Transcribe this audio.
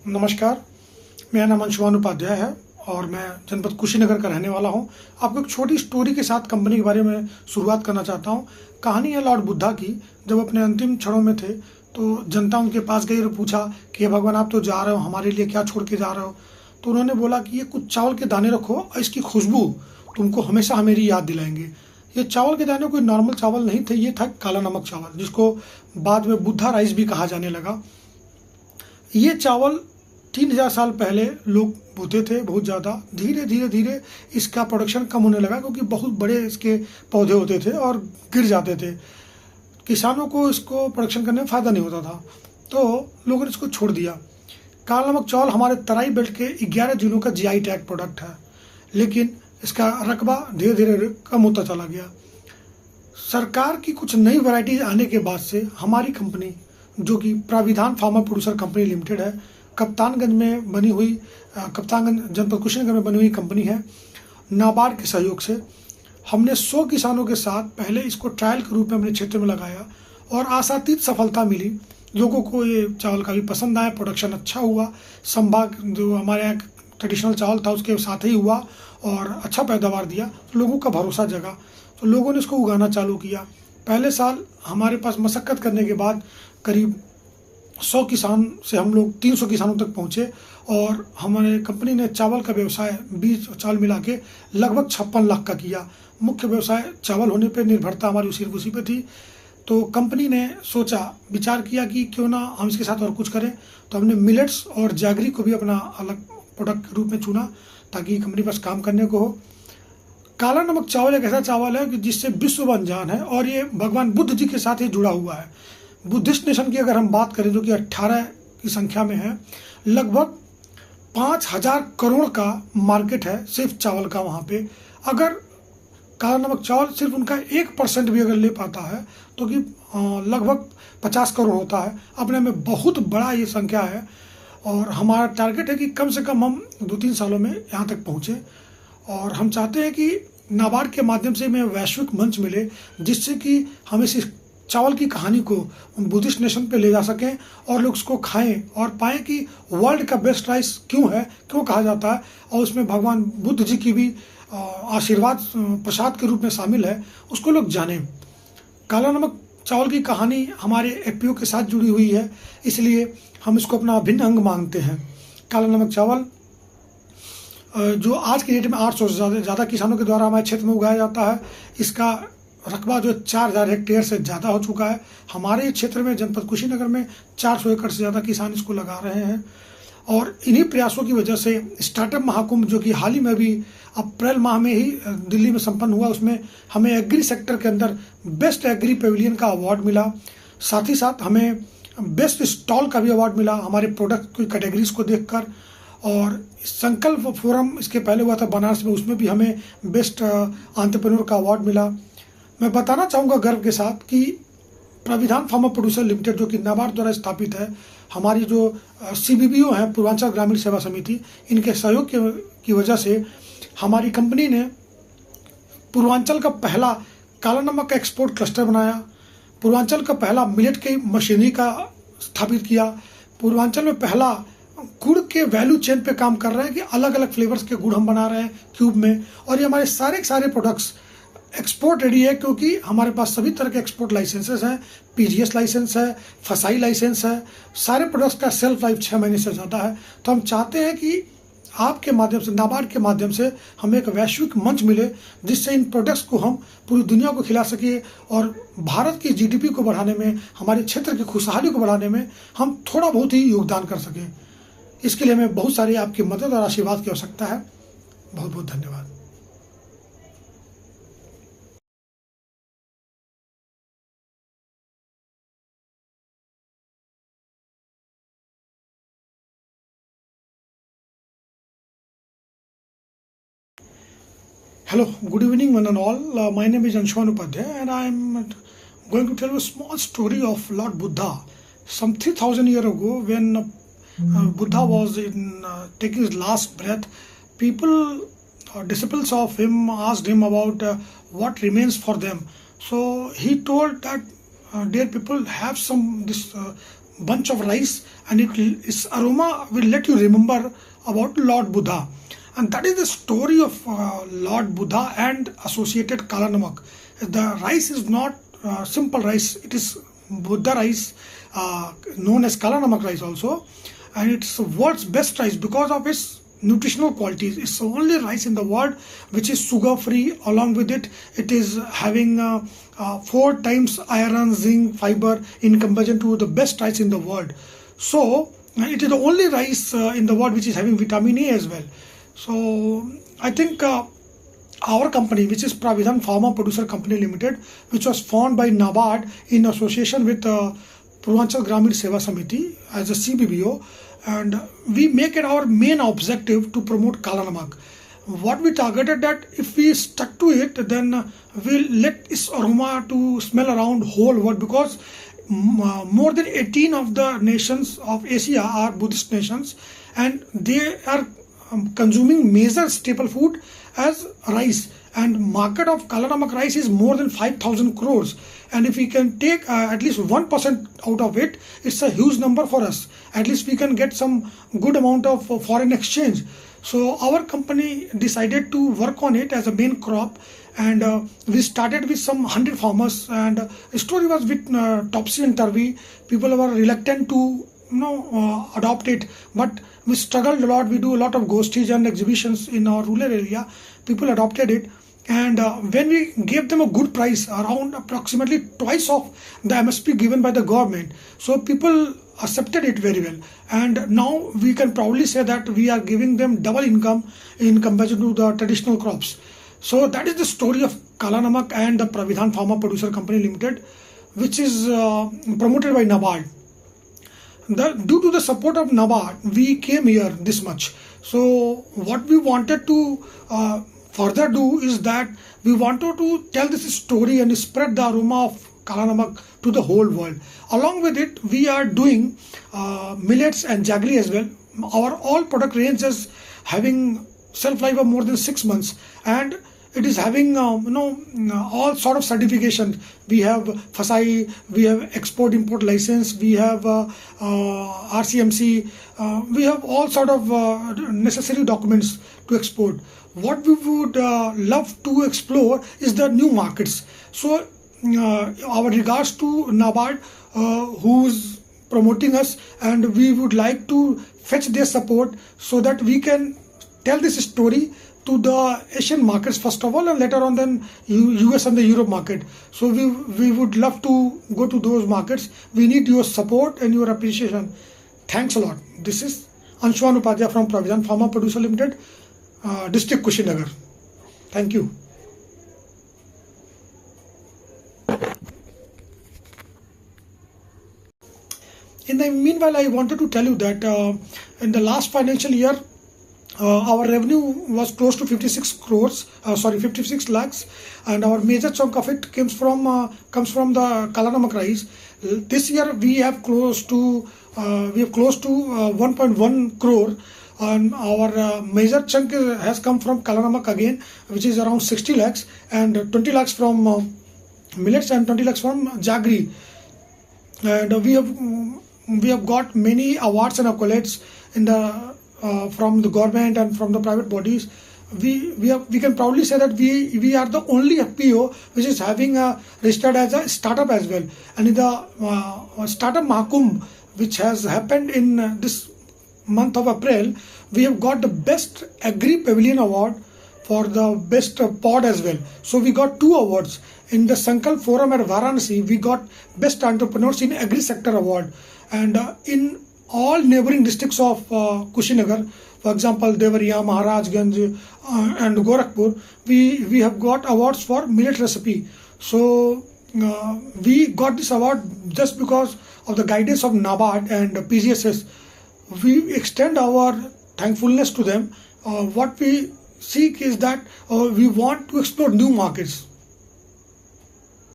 नमस्कार, मेरा नाम अंशुमान उपाध्याय है और मैं जनपद कुशीनगर का रहने वाला हूं। आपको एक छोटी स्टोरी के साथ कंपनी के बारे में शुरुआत करना चाहता हूं। कहानी है लॉर्ड बुद्धा की। जब अपने अंतिम क्षणों में थे तो जनता उनके पास गई और पूछा कि हे भगवान, आप तो जा रहे हो, हमारे लिए क्या छोड़ के जा रहे हो। तो उन्होंने बोला कि ये कुछ चावल के दाने रखो और इसकी खुशबू तुमको हमेशा मेरी याद दिलाएंगे। ये चावल के दाने कोई नॉर्मल चावल नहीं थे, ये था काला नमक चावल, जिसको बाद में बुद्धा राइस भी कहा जाने लगा। ये चावल 3000 साल पहले लोग बोते थे, बहुत ज़्यादा। धीरे धीरे धीरे इसका प्रोडक्शन कम होने लगा क्योंकि बहुत बड़े इसके पौधे होते थे और गिर जाते थे। किसानों को इसको प्रोडक्शन करने में फ़ायदा नहीं होता था, तो लोगों ने इसको छोड़ दिया। काला नमक चावल हमारे तराई बेल्ट के 11 जिलों का जीआई टैग प्रोडक्ट है, लेकिन इसका रकबा धीरे धीरे कम होता चला गया। सरकार की कुछ नई वैरायटीज आने के बाद से हमारी कंपनी, जो कि प्राविधान फार्मा प्रोड्यूसर कंपनी लिमिटेड है, कप्तानगंज में बनी हुई, कप्तानगंज जनपद कुशीनगर में बनी हुई कंपनी है, नाबार्ड के सहयोग से हमने 100 किसानों के साथ पहले इसको ट्रायल के रूप में अपने क्षेत्र में लगाया और आशातीत सफलता मिली। लोगों को ये चावल काफ़ी पसंद आया, प्रोडक्शन अच्छा हुआ। संभाग जो हमारे यहाँ ट्रेडिशनल चावल था उसके साथ ही हुआ और अच्छा पैदावार दिया, तो लोगों का भरोसा जगा, तो लोगों ने इसको उगाना चालू किया। पहले साल हमारे पास मशक्क़त करने के बाद करीब 100 किसान से हम लोग 300 किसानों तक पहुँचे और हमारे कंपनी ने चावल का व्यवसाय, बीज और चावल मिला के लगभग 56 लाख का किया। मुख्य व्यवसाय चावल होने पर निर्भरता हमारी उसी पे थी। तो कंपनी ने सोचा, विचार किया कि क्यों ना हम इसके साथ और कुछ करें। तो हमने मिलेट्स और जैगरी को भी अपना अलग प्रोडक्ट के रूप में चुना ताकि कंपनी पास काम करने को हो। काला नमक चावल एक ऐसा चावल है कि जिससे विश्व अनजान है और ये भगवान बुद्ध जी के साथ ही जुड़ा हुआ है। बुद्धिस्ट नेशन की अगर हम बात करें, जो कि 18 की संख्या में है, लगभग 5000 करोड़ का मार्केट है सिर्फ चावल का वहाँ पे। अगर काला नमक चावल सिर्फ उनका 1% भी अगर ले पाता है तो कि लगभग 50 करोड़ होता है। अपने में बहुत बड़ा ये संख्या है और हमारा टारगेट है कि कम से कम हम 2-3 सालों में यहाँ तक पहुँचे। और हम चाहते हैं कि नाबार्ड के माध्यम से हमें वैश्विक मंच मिले, जिससे कि हम इस चावल की कहानी को बुद्धिस्ट नेशन पे ले जा सकें और लोग उसको खाएं और पाएं कि वर्ल्ड का बेस्ट राइस क्यों है, क्यों कहा जाता है, और उसमें भगवान बुद्ध जी की भी आशीर्वाद प्रसाद के रूप में शामिल है, उसको लोग जानें। काला नमक चावल की कहानी हमारे एफपीओ के साथ जुड़ी हुई है, इसलिए हम इसको अपना अभिन्न अंग मानते हैं। काला नमक चावल जो आज की डेट में 800 से ज़्यादा किसानों के द्वारा हमारे क्षेत्र में उगाया जाता है। इसका रकबा जो 4000 हेक्टेयर से ज़्यादा हो चुका है। हमारे क्षेत्र में जनपद कुशीनगर में 400 एकड़ से ज़्यादा किसान इसको लगा रहे हैं और इन्हीं प्रयासों की वजह से स्टार्टअप महाकुंभ, जो कि हाल ही में भी अप्रैल माह में ही दिल्ली में संपन्न हुआ, उसमें हमें एग्री सेक्टर के अंदर बेस्ट एग्री पेविलियन का अवार्ड मिला। साथ ही साथ हमें बेस्ट स्टॉल का भी अवार्ड मिला हमारे प्रोडक्ट की कैटेगरीज को देखकर। और संकल्प फोरम इसके पहले हुआ था बनारस में, उसमें भी हमें बेस्ट एंटरप्रेन्योर का अवार्ड मिला। मैं बताना चाहूँगा गर्व के साथ कि प्राविधान फार्मा प्रोड्यूसर लिमिटेड, जो कि नाबार्ड द्वारा स्थापित है, हमारी जो CBBO है, पूर्वांचल ग्रामीण सेवा समिति, इनके सहयोग की वजह से हमारी कंपनी ने पूर्वांचल का पहला काला नमक का एक्सपोर्ट क्लस्टर बनाया, पूर्वांचल का पहला मिलेट की मशीनरी का स्थापित किया, पूर्वांचल में पहला गुड़ के वैल्यू चेन पे काम कर रहे हैं कि अलग अलग फ्लेवर्स के गुड़ हम बना रहे हैं क्यूब में। और ये हमारे सारे प्रोडक्ट्स एक्सपोर्ट रेडी है क्योंकि हमारे पास सभी तरह के एक्सपोर्ट लाइसेंसेस हैं। PGS लाइसेंस है, फसाई लाइसेंस है, सारे प्रोडक्ट्स का सेल्फ लाइफ 6 महीने से ज़्यादा है। तो हम चाहते हैं कि आपके माध्यम से, नाबार्ड के माध्यम से हमें एक वैश्विक मंच मिले, जिससे इन प्रोडक्ट्स को हम पूरी दुनिया को खिला सके और भारत की GDP को बढ़ाने में, हमारे क्षेत्र की खुशहाली को बढ़ाने में हम थोड़ा बहुत ही योगदान कर सकें। इसके लिए हमें बहुत सारी आपकी मदद और आशीर्वाद की आवश्यकता है। बहुत बहुत धन्यवाद। Hello, good evening one and all. My name is Anshuman Upadhyay and I am going to tell you a small story of Lord Buddha. Some 3000 years ago, when Buddha was taking his last breath, people or disciples of him asked him about what remains for them. So he told that, dear people, have some this bunch of rice, and its aroma will let you remember about Lord Buddha. And that is the story of Lord Buddha and associated Kala Namak. The rice is not simple rice, it is Buddha rice, known as Kala Namak rice also, and it's the world's best rice because of its nutritional qualities. It's the only rice in the world which is sugar free. Along with it, it is having 4 times iron, zinc, fiber in comparison to the best rice in the world. So it is the only rice in the world which is having vitamin A as well. So I think our company, which is Pravidhan Pharma Producer Company Limited, which was formed by NABARD in association with Purvanchal Gramin Seva Samiti as a CBBO, and we make it our main objective to promote Kala Namak. What we targeted, that if we stuck to it, then we'll let its aroma to smell around whole world, because more than 18 of the nations of Asia are Buddhist nations, and they are consuming major staple food as rice, and market of Kala Namak rice is more than 5,000 crores, and if we can take at least 1% out of it, it's a huge number for us. At least we can get some good amount of foreign exchange. So our company decided to work on it as a main crop, and we started with some 100 farmers, and the story was with topsy and turvy. People were reluctant to adopt it, but we struggled a lot. We do a lot of gostis and exhibitions in our rural area. People adopted it, and when we gave them a good price, around approximately twice of the MSP given by the government, so people accepted it very well, and now we can proudly say that we are giving them double income in comparison to the traditional crops. So that is the story of Kala Namak and the Pravidhan Pharma Producer Company Limited, which is promoted by NABARD. Due to the support of NABARD, we came here this much. So what we wanted to further do is that we wanted to tell this story and spread the aroma of Kala Namak to the whole world. Along with it, we are doing millets and jaggery as well. Our all product range is having shelf life of more than 6 months, and it is having all sort of certification. We have FSSAI, we have export import license, we have RCMC, we have all sort of necessary documents to export. What we would love to explore is the new markets. So our regards to NABARD, who's promoting us, and we would like to fetch their support so that we can tell this story to the Asian markets first of all, and later on then US and the Europe market. So we would love to go to those markets. We need your support and your appreciation. Thanks a lot. This is Anshuman Upadhyay from Pravidhan Pharma Producer Limited, District Kushinagar. Thank you. In the meanwhile, I wanted to tell you that in the last financial year, our revenue was close to 56 lakhs, and our major chunk of it comes from the Kala Namak rice. This year we have close to 1.1 crore, and our major chunk has come from Kala Namak again, which is around 60 lakhs, and 20 lakhs from millets and 20 lakhs from jaggery. And we have got many awards and accolades in the from the government and from the private bodies. We can proudly say that we are the only FPO which is having registered as a startup as well. And in the Startup Mahakumbh, which has happened in this month of April, we have got the Best Agri Pavilion Award for the best pod as well. So we got 2 awards. In the Sankalp Forum at Varanasi, we got Best Entrepreneurs in Agri Sector Award. And in all neighboring districts of Kushinagar, for example, Devariya, Maharajganj and Gorakhpur, we have got awards for millet recipe. So we got this award just because of the guidance of NABARD and PGSS. We extend our thankfulness to them. What we seek is that we want to explore new markets.